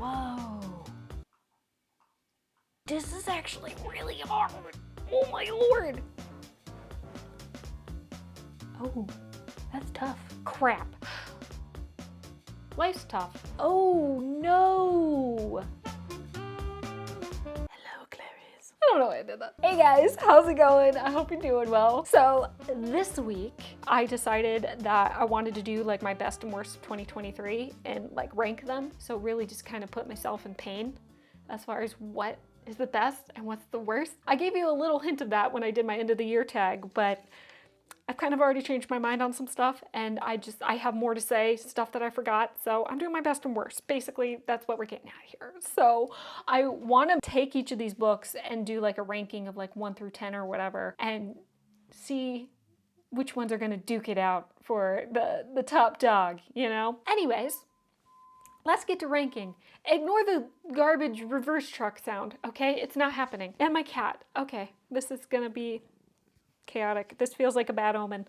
Whoa. This is actually really hard. Oh my lord. Oh, that's tough. Crap. Life's tough. Oh no. Hello, Clarice. I don't know why I did that. Hey guys, how's it going? I hope you're doing well. So this week I decided that I wanted to do like my best and worst of 2023 and like rank them. So really just kind of put myself in pain as far as what is the best and what's the worst. I gave you a little hint of that when I did my end of the year tag, but I've kind of already changed my mind on some stuff, and I have more to say, stuff that I forgot, so I'm doing my best and worst. Basically, that's what we're getting at here. So I want to take each of these books and do like a ranking of like 1 through 10 or whatever, and see which ones are going to duke it out for the top dog, you know? Anyways, let's get to ranking. Ignore the garbage reverse truck sound, okay? It's not happening. And my cat. Okay, this is gonna be chaotic. This feels like a bad omen.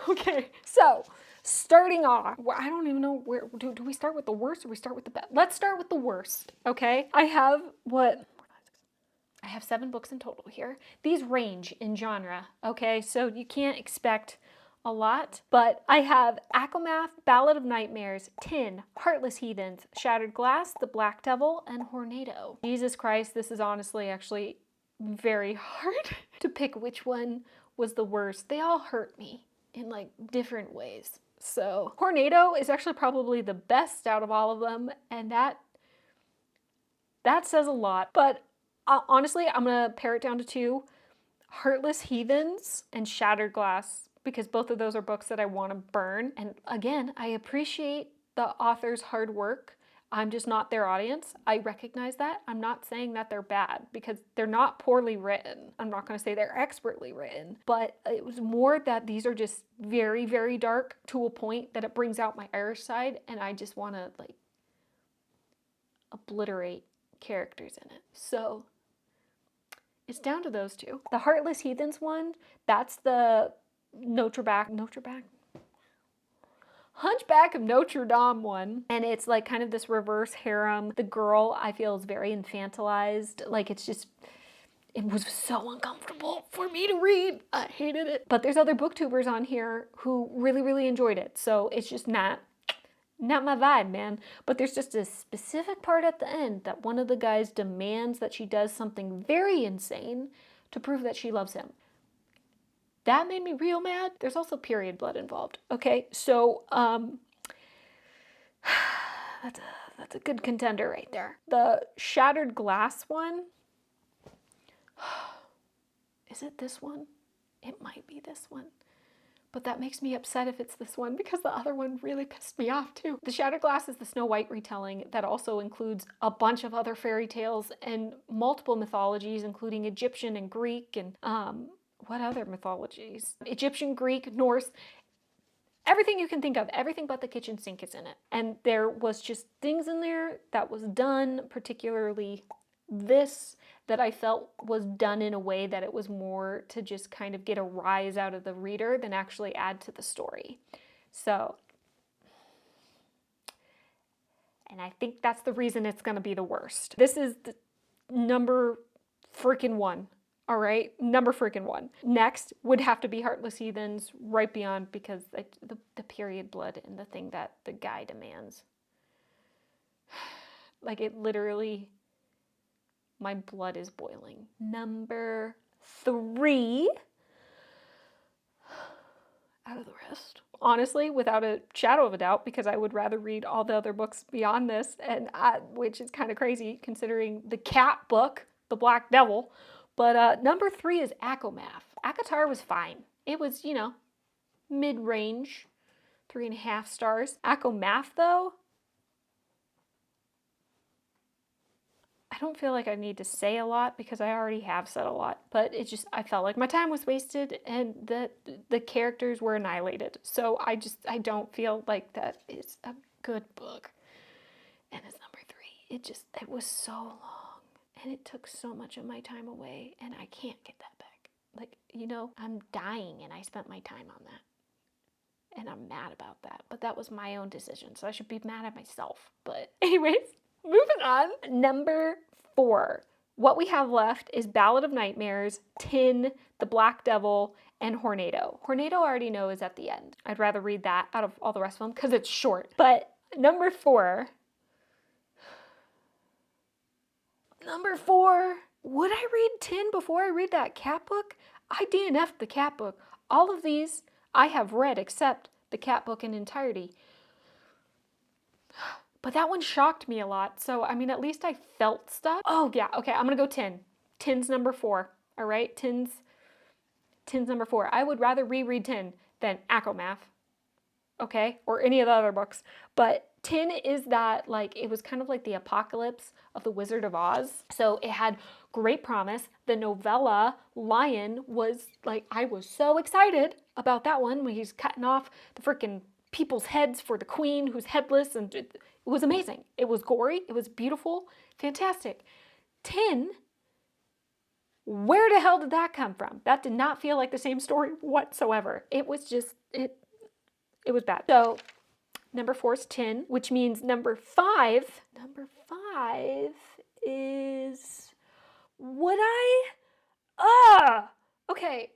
Okay, so starting off, I don't even know where, do we start with the worst or we start with the best? Let's start with the worst, okay? I have 7 books in total here. These range in genre, okay? So you can't expect a lot, but I have Akamath, Ballad of Nightmares, Tin, Heartless Heathens, Shattered Glass, The Black Devil, and Hornado. Jesus Christ, this is honestly actually very hard to pick which one was the worst. They all hurt me in like different ways. So Hornado is actually probably the best out of all of them, and that says a lot. But honestly, I'm gonna pare it down to 2. Heartless Heathens and Shattered Glass, because both of those are books that I want to burn. And again, I appreciate the author's hard work. I'm just not their audience. I recognize that. I'm not saying that they're bad because they're not poorly written. I'm not going to say they're expertly written, but it was more that these are just very, very dark to a point that it brings out my Irish side, and I just want to like obliterate characters in it. So it's down to those 2. The Heartless Heathens one, that's the Hunchback of Notre Dame one, and it's like kind of this reverse harem. The girl I feel is very infantilized. Like it was so uncomfortable for me to read. I hated it. But there's other booktubers on here who really, really enjoyed it. So it's just not my vibe, man. But there's just a specific part at the end that one of the guys demands that she does something very insane to prove that she loves him. That made me real mad. There's also period blood involved. Okay, so that's a good contender right there. The Shattered Glass one. Is it this one? It might be this one. But that makes me upset if it's this one because the other one really pissed me off too. The Shattered Glass is the Snow White retelling that also includes a bunch of other fairy tales and multiple mythologies, including Egyptian and Greek and what other mythologies? Egyptian, Greek, Norse, everything you can think of, everything but the kitchen sink is in it. And there was just things in there that was done, particularly this, that I felt was done in a way that it was more to just kind of get a rise out of the reader than actually add to the story. So, and I think that's the reason it's gonna be the worst. This is the number freaking 1. All right, number freaking 1. Next would have to be Heartless Heathens, right beyond, because the period blood and the thing that the guy demands. Like it literally, my blood is boiling. Number 3, out of the rest. Honestly, without a shadow of a doubt, because I would rather read all the other books beyond this, which is kind of crazy considering the cat book, The Black Devil. But number 3 is Akamath. ACOTAR was fine. It was, you know, mid-range, 3.5 stars. Akamath, though, I don't feel like I need to say a lot because I already have said a lot. But it just, I felt like my time was wasted and the characters were annihilated. So I don't feel like that is a good book. And it's number 3. It was so long. And it took so much of my time away, and I can't get that back. Like, you know, I'm dying, and I spent my time on that. And I'm mad about that. But that was my own decision, so I should be mad at myself. But anyways, Moving on. Number 4. What we have left is Ballad of Nightmares, Tin, The Black Devil, and Hornado. Hornado I already know is at the end. I'd rather read that out of all the rest of them because it's short. But number 4, would I read Tin before I read that cat book? I DNF'd the cat book. All of these I have read except the cat book in entirety. But that one shocked me a lot. So, I mean, at least I felt stuff. Oh, yeah. Okay, I'm going to go Tin. Tin's number 4. All right? Tin's number 4. I would rather reread Tin than Acromath. Okay? Or any of the other books. But Tin is that, like, it was kind of like the apocalypse of the Wizard of Oz. So it had great promise. The novella Lion was, like, I was so excited about that one when he's cutting off the freaking people's heads for the queen who's headless, and it was amazing. It was gory. It was beautiful. Fantastic. Tin, where the hell did that come from? That did not feel like the same story whatsoever. It was just, it was bad. So number 4 is Tin, which means number 5 is, would I, okay.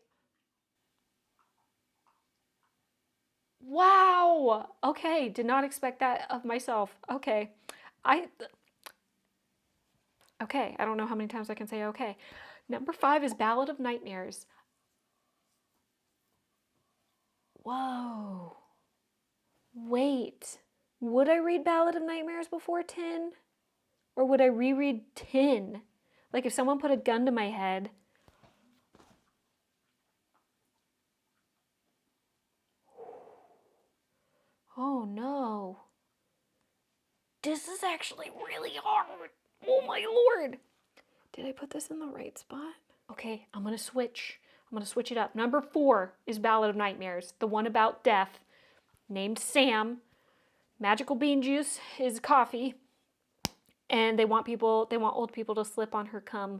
Wow. Okay, did not expect that of myself. Okay. I don't know how many times I can say okay. Number 5 is Ballad of Nightmares. Whoa. Wait. Would I read Ballad of Nightmares before Tin? Or would I reread Tin? Like if someone put a gun to my head. Oh no. This is actually really hard. Oh my lord. Did I put this in the right spot? Okay, I'm gonna switch. I'm gonna switch it up. Number 4 is Ballad of Nightmares, the one about death, named Sam. Magical bean juice is coffee, and they want old people to slip on her cum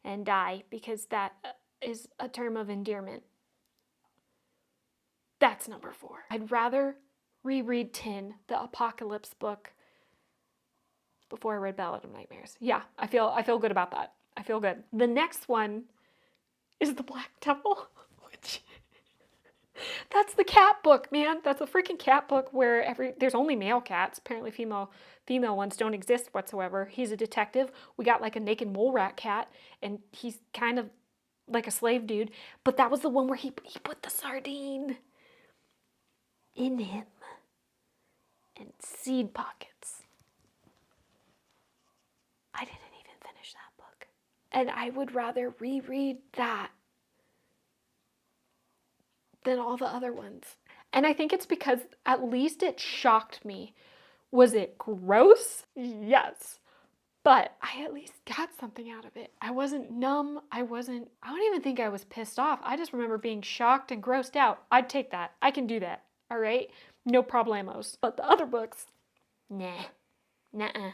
and die because that is a term of endearment. That's number 4. I'd rather reread Tin, the apocalypse book, before I read Ballad of Nightmares. Yeah, I feel good about that. I feel good. The next one is The Black Devil, which that's the cat book, man. That's a freaking cat book where there's only male cats. Apparently female ones don't exist whatsoever. He's a detective. We got like a naked mole rat cat, and he's kind of like a slave dude. But that was the one where he put the sardine in him and seed pockets. I didn't even finish that book. And I would rather reread that than all the other ones. And I think it's because at least it shocked me. Was it gross? Yes. But I at least got something out of it. I wasn't numb. I don't even think I was pissed off. I just remember being shocked and grossed out. I'd take that. I can do that. All right? No problemos. But the other books, nah. Nuh-uh.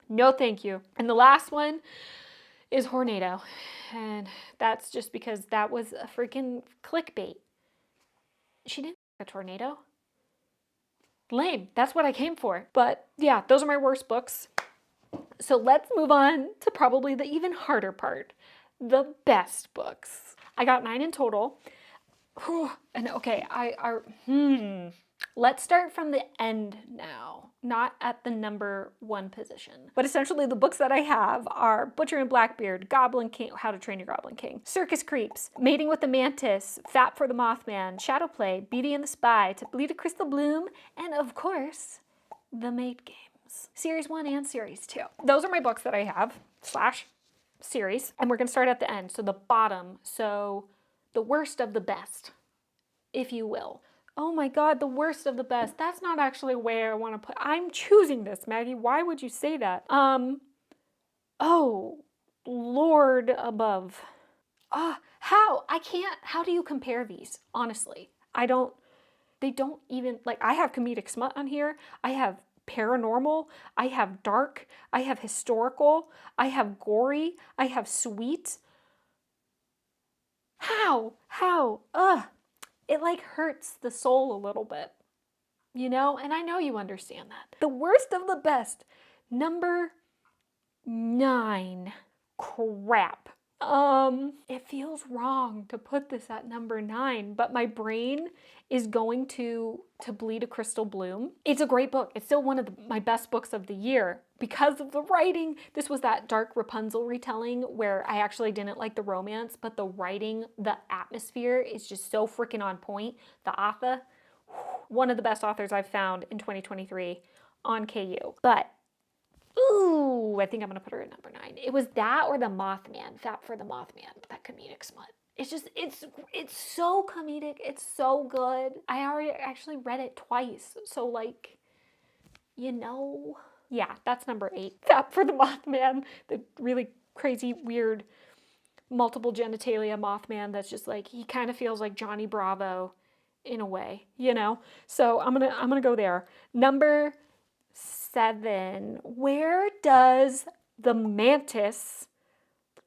No thank you. And the last one is Hornado. And that's just because that was a freaking clickbait. She didn't a tornado. Lame. That's what I came for. But yeah, those are my worst books. So let's move on to probably the even harder part. The best books. I got 9 in total. And okay, let's start from the end now, not at the number 1 position. But essentially the books that I have are Butcher and Blackbeard, Goblin King, How to Train Your Goblin King, Circus Creeps, Mating with the Mantis, Fat for the Mothman, Shadow Play, Beauty and the Spy, To Bleed a Crystal Bloom, and of course, The Maid Games. Series 1 and Series 2. Those are my books that I have, / series. And we're gonna start at the end, so the bottom, so the worst of the best, if you will. Oh my God, the worst of the best. That's not actually where I want to put. I'm choosing this, Maggie. Why would you say that? Oh, Lord above. How? I can't. How do you compare these? Honestly, they don't even, like, I have comedic smut on here. I have paranormal. I have dark. I have historical. I have gory. I have sweet. How? It like hurts the soul a little bit, you know? And I know you understand that. The worst of the best. Number 9. Crap. It feels wrong to put this at number 9, but my brain is going to Bleed a Crystal Bloom. It's a great book. It's still one of my best books of the year because of the writing. This was that dark Rapunzel retelling where I actually didn't like the romance, but the writing, the atmosphere is just so freaking on point. The author, one of the best authors I've found in 2023 on KU. But ooh, I think I'm gonna put her at number 9. It was that or the Mothman, Fat for the Mothman, that comedic smut. It's just, it's so comedic. It's so good. I already actually read it twice. So like, you know, yeah, that's number 8. Fat for the Mothman, the really crazy, weird, multiple genitalia Mothman that's just like, he kind of feels like Johnny Bravo in a way, you know? So I'm gonna go there. Number 7. Where does the mantis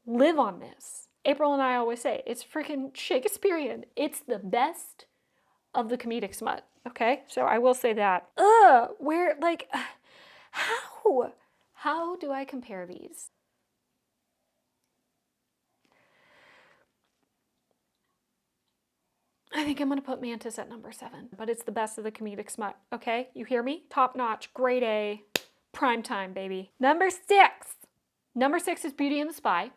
live on this? April and I always say it's freaking Shakespearean. It's the best of the comedic smut. Okay, so I will say that. Where, like, how do I compare these? I think I'm gonna put Mantis at number 7, but it's the best of the comedic smut. Okay, you hear me? Top notch, grade A, prime time, baby. Number 6. Number 6 is Beauty and the Spy.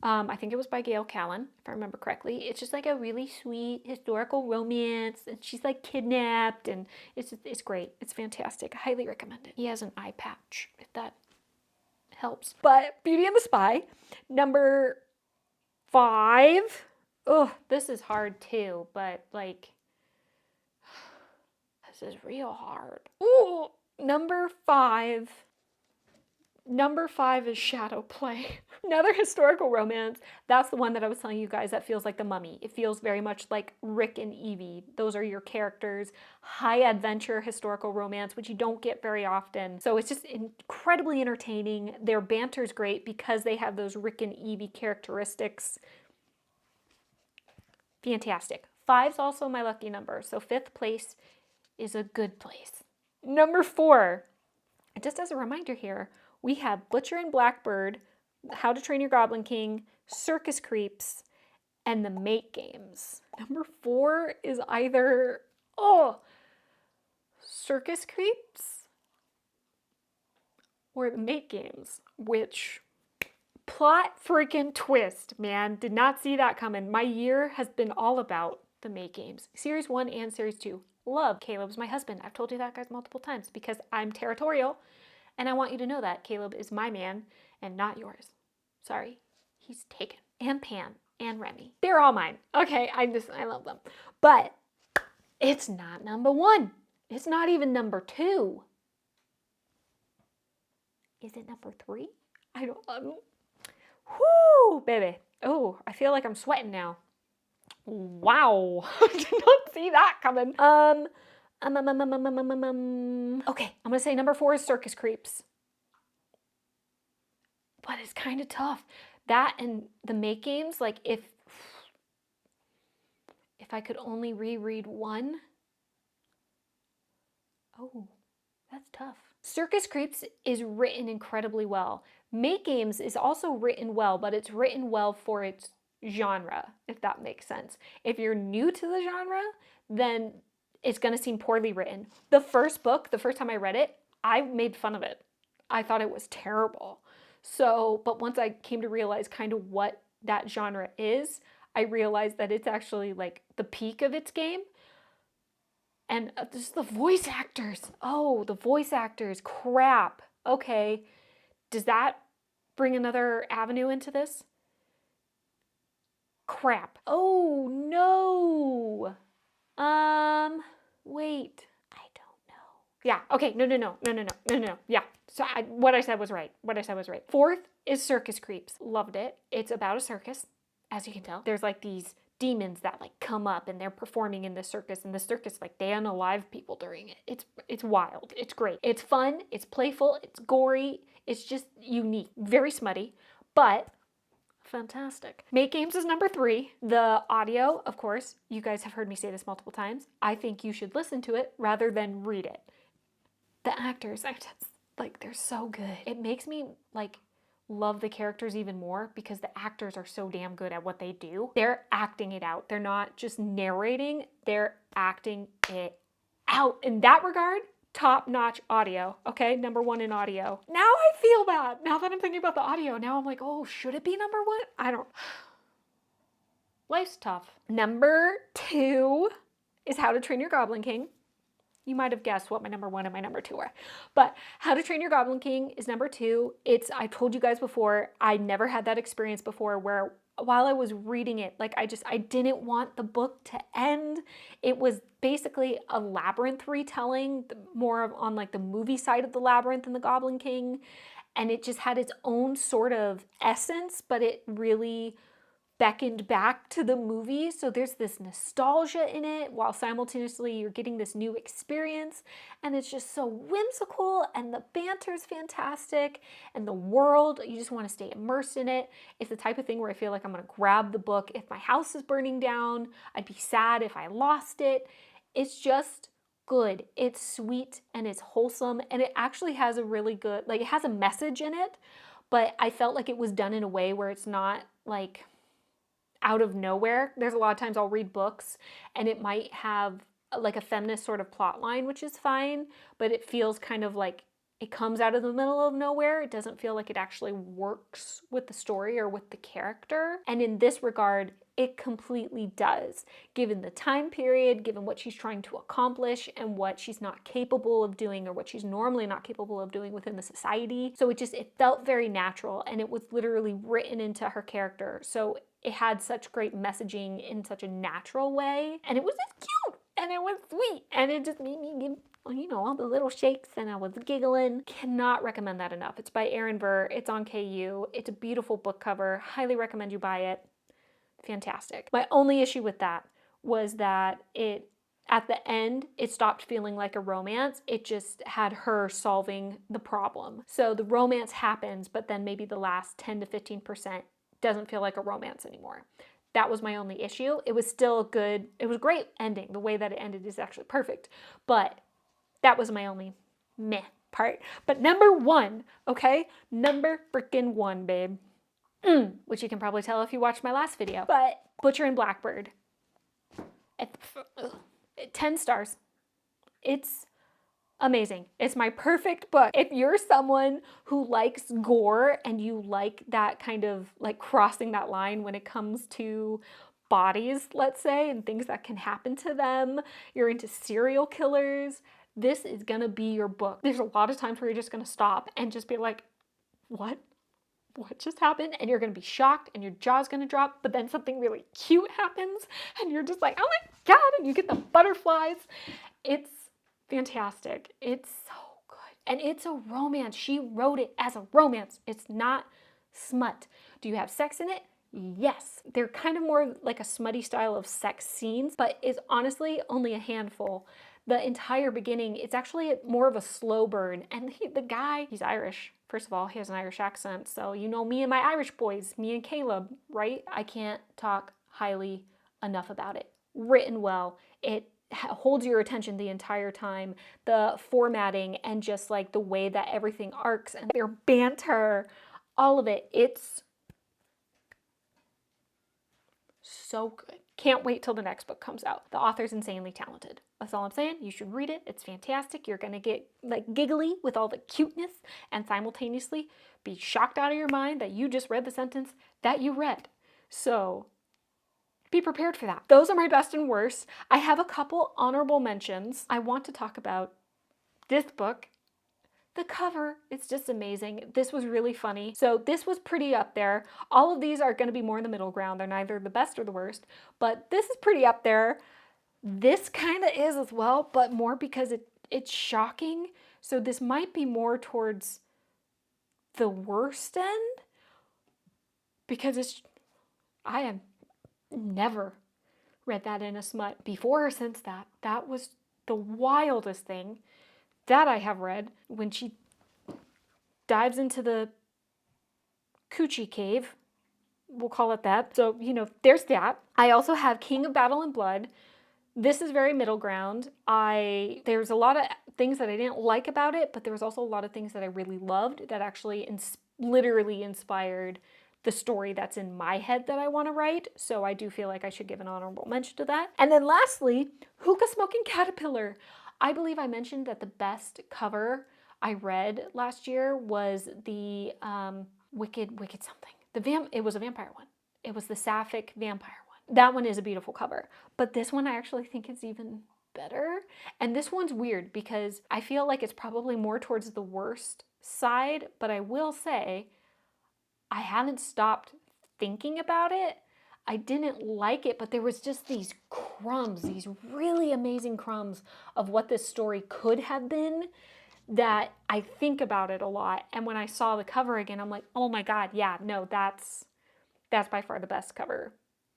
I think it was by Gail Callan, if I remember correctly. It's just like a really sweet historical romance, and she's like kidnapped, and it's great. It's fantastic. I highly recommend it. He has an eye patch, if that helps. But Beauty and the Spy, number 5. Oh, this is hard too, but like, this is real hard. Ooh, number 5. Number 5 is Shadow Play. Another historical romance. That's the one that I was telling you guys that feels like The Mummy. It feels very much like Rick and Evie. Those are your characters. High adventure historical romance, which you don't get very often. So it's just incredibly entertaining. Their banter's great because they have those Rick and Evie characteristics. Fantastic. 5's also my lucky number. So 5th place is a good place. Number 4. Just as a reminder here, we have Butcher and Blackbird, How to Train Your Goblin King, Circus Creeps, and The Mate Games. Number 4 is either, Circus Creeps or The Mate Games, which, plot freaking twist, man. Did not see that coming. My year has been all about The Mate Games. Series 1 and Series 2. Love. Caleb's my husband. I've told you that, guys, multiple times because I'm territorial. And I want you to know that Caleb is my man and not yours. Sorry, he's taken. And Pam and Remy. They're all mine. Okay, I love them. But it's not number 1. It's not even number 2. Is it number 3? I don't know. Whoo, baby. Oh, I feel like I'm sweating now. Wow. I did not see that coming. Okay, I'm gonna say number 4 is Circus Creeps. But it's kind of tough. That and The Mate Games, like if I could only reread one. Oh, that's tough. Circus Creeps is written incredibly well. Mate Games is also written well, but it's written well for its genre, if that makes sense. If you're new to the genre, then it's gonna seem poorly written. The first book, the first time I read it, I made fun of it. I thought it was terrible. So, but once I came to realize kind of what that genre is, I realized that it's actually like the peak of its game. And just the voice actors. Oh, the voice actors, crap. Okay, does that bring another avenue into this? Crap. Oh, no. Wait. I don't know. Yeah, okay, no. Yeah, so what I said was right. 4th is Circus Creeps. Loved it. It's about a circus, as you can tell. There's like these demons that like come up and they're performing in the circus, and the circus, like, they unalive people during it. It's wild. It's great. It's fun. It's playful. It's gory. It's just unique. Very smutty, but fantastic. Mate Games is number 3. The audio, of course, you guys have heard me say this multiple times. I think you should listen to it rather than read it. The actors, Like, they're so good. It makes me like love the characters even more because the actors are so damn good at what they do. They're acting it out. They're not just narrating, they're acting it out. In that regard, top-notch audio, okay? Number one in audio. Now I feel bad. Now that I'm thinking about the audio, now I'm like, oh, should it be number one? I don't. Life's tough. Number two is How to Train Your Goblin King. You might have guessed what my number one and my number two are. But How to Train Your Goblin King is number two. I told you guys before, I never had that experience before where while I was reading it, like I didn't want the book to end. It was basically a labyrinth retelling, more on like the movie side of the labyrinth and the Goblin King. And it just had its own sort of essence, but it really beckoned back to the movie. So there's this nostalgia in it while simultaneously you're getting this new experience, and it's just so whimsical, and the banter's fantastic, and the world, you just want to stay immersed in it. It's the type of thing where I feel like I'm going to grab the book if my house is burning down. I'd be sad if I lost it. It's just good. It's sweet and it's wholesome, and it actually has a really good, like, it has a message in it, but I felt like it was done in a way where it's not like out of nowhere. There's a lot of times I'll read books and it might have like a feminist sort of plot line, which is fine, but it feels kind of like it comes out of the middle of nowhere. It doesn't feel like it actually works with the story or with the character. And in this regard, it completely does, given the time period, given what she's trying to accomplish and what she's not capable of doing or what she's normally not capable of doing within the society. So it felt very natural, and it was literally written into her character. So it had such great messaging in such a natural way, and it was just cute, and it was sweet, and it just made me give, you know, all the little shakes, and I was giggling. Cannot recommend that enough. It's by Erin Burr. It's on KU. It's a beautiful book cover. Highly recommend you buy it. Fantastic. My only issue with that was that at the end, it stopped feeling like a romance. It just had her solving the problem. So the romance happens, but then maybe the last 10 to 15% doesn't feel like a romance anymore. That was my only issue. It was still good. It was a great ending. The way that it ended is actually perfect. But that was my only meh part. But number one, okay? Number freaking one, babe. Which you can probably tell if you watched my last video. But Butcher and Blackbird. 10 stars. It's amazing. It's my perfect book. If you're someone who likes gore and you like that kind of like crossing that line when it comes to bodies, let's say, and things that can happen to them, you're into serial killers, this is gonna be your book. There's a lot of times where you're just gonna stop and just be like, what just happened? And you're gonna be shocked and your jaw's gonna drop, but then something really cute happens and you're just like, oh my God, and you get the butterflies. It's fantastic. It's so good. And it's a romance. She wrote it as a romance. It's not smut. Do you have sex in it? Yes. They're kind of more like a smutty style of sex scenes, but it's honestly only a handful. The entire beginning, it's actually more of a slow burn. And the guy, he's Irish. First of all, he has an Irish accent. So you know me and my Irish boys, me and Caleb, right? I can't talk highly enough about it. Written well. It holds your attention the entire time. The formatting and just like the way that everything arcs and their banter, all of it, it's so good. Can't wait till the next book comes out. The author's insanely talented. That's all I'm saying. You should read it. It's fantastic. You're gonna get like giggly with all the cuteness and simultaneously be shocked out of your mind that you just read the sentence that you read. So be prepared for that. Those are my best and worst. I have a couple honorable mentions. I want to talk about this book. The cover, it's just amazing. This was really funny. So this was pretty up there. All of these are going to be more in the middle ground. They're neither the best or the worst, but this is pretty up there. This kind of is as well, but more because it's shocking. So this might be more towards the worst end because I have never read that in a smut before or since that. That was the wildest thing that I have read, when she dives into the coochie cave, we'll call it that. So, you know, there's that. I also have King of Battle and Blood. This is very middle ground. There's a lot of things that I didn't like about it, but there was also a lot of things that I really loved that actually literally inspired the story that's in my head that I want to write. So I do feel like I should give an honorable mention to that. And then lastly, Hookah Smoking Caterpillar. I believe I mentioned that the best cover I read last year was the Wicked something. It was a vampire one. It was the Sapphic vampire one. That one is a beautiful cover. But this one I actually think is even better. And this one's weird because I feel like it's probably more towards the worst side, but I will say I haven't stopped thinking about it. I didn't like it, but there was just these crumbs, these really amazing crumbs of what this story could have been that I think about it a lot. And when I saw the cover again, I'm like, oh my God, yeah, no, that's by far the best cover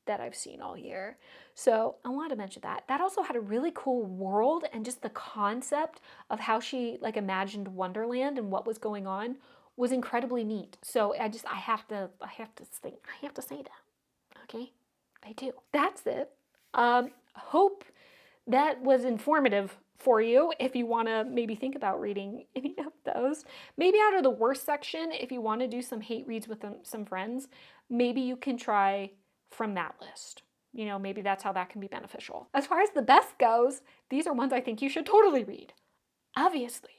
that I've seen all year. So I wanted to mention that. That also had a really cool world, and just the concept of how she like imagined Wonderland and what was going on was incredibly neat. So I have to say that. Okay? I do. That's it. Hope that was informative for you if you want to maybe think about reading any of those. Maybe out of the worst section, if you want to do some hate reads with some friends, maybe you can try from that list. You know, maybe that's how that can be beneficial. As far as the best goes, these are ones I think you should totally read, obviously.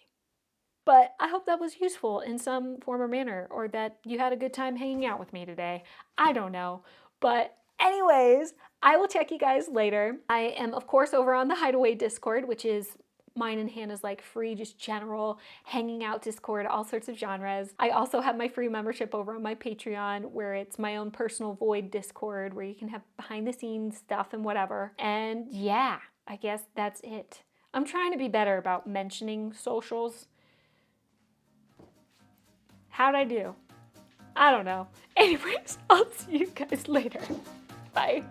But I hope that was useful in some form or manner, or that you had a good time hanging out with me today. I don't know. But anyways, I will check you guys later. I am, of course, over on the Hideaway Discord, which is mine and Hannah's like free, just general hanging out Discord, all sorts of genres. I also have my free membership over on my Patreon, where it's my own personal void Discord, where you can have behind the scenes stuff and whatever. And yeah, I guess that's it. I'm trying to be better about mentioning socials. How'd I do? I don't know. Anyways, I'll see you guys later. Bye.